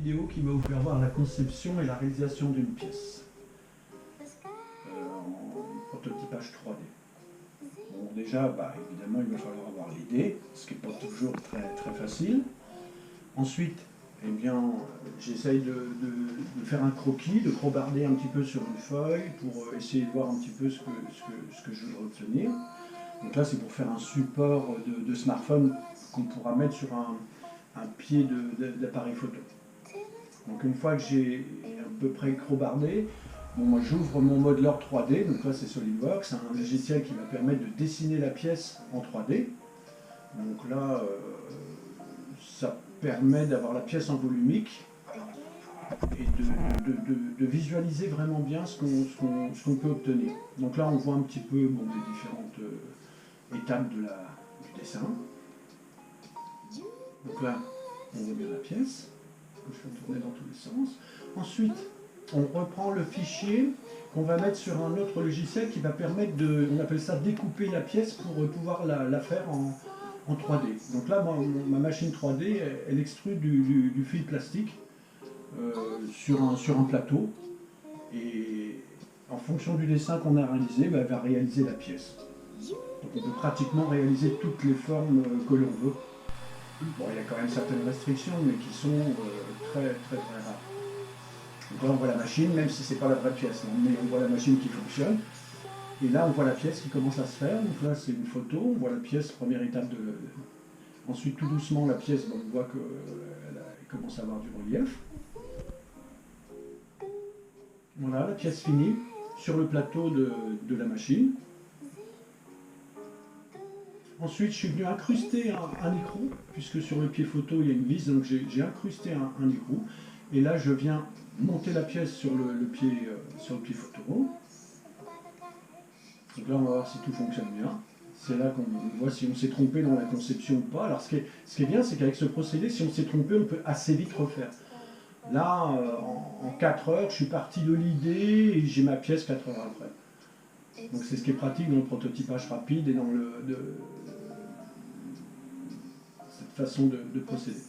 vidéo qui va vous faire voir la conception et la réalisation d'une pièce en prototypage 3D. Bon, déjà, évidemment, il va falloir avoir l'idée, ce qui n'est pas toujours très facile. Ensuite, eh bien, j'essaye de faire un croquis, de crobarder un petit peu sur une feuille pour essayer de voir un petit peu ce que je veux obtenir. Donc là, c'est pour faire un support de smartphone qu'on pourra mettre sur un pied d'appareil photo. Donc une fois que j'ai à peu près crobardé, bon, moi j'ouvre mon modeler 3D, donc là c'est SolidWorks, c'est un logiciel qui va permettre de dessiner la pièce en 3D. Donc là, ça permet d'avoir la pièce en volumique et de visualiser vraiment bien ce qu'on peut obtenir. Donc là on voit un petit peu les différentes étapes du dessin. Donc là, on voit bien la pièce. Je vais tourner dans tous les sens. Ensuite, on reprend le fichier qu'on va mettre sur un autre logiciel qui va permettre on appelle ça découper la pièce pour pouvoir la faire en 3D. Donc là, ma machine 3D, elle extrude du fil plastique sur un plateau. Et en fonction du dessin qu'on a réalisé, elle va réaliser la pièce. Donc on peut pratiquement réaliser toutes les formes que l'on veut. Bon, il y a quand même certaines restrictions, mais qui sont très rares. Donc là, on voit la machine, même si ce n'est pas la vraie pièce, mais on voit la machine qui fonctionne. Et là, on voit la pièce qui commence à se faire. Donc là, c'est une photo, on voit la pièce, première étape Ensuite, tout doucement, la pièce, on voit qu'elle commence à avoir du relief. Voilà, la pièce finie sur le plateau de la machine. Ensuite, je suis venu incruster un écrou, puisque sur le pied photo, il y a une vis, donc j'ai incrusté un écrou. Et là, je viens monter la pièce sur le pied photo. Donc là, on va voir si tout fonctionne bien. C'est là qu'on voit si on s'est trompé dans la conception ou pas. Alors, ce qui est bien, c'est qu'avec ce procédé, si on s'est trompé, on peut assez vite refaire. Là, en 4 heures, je suis parti de l'idée et j'ai ma pièce 4 heures après. Donc c'est ce qui est pratique dans le prototypage rapide et dans cette façon de procéder.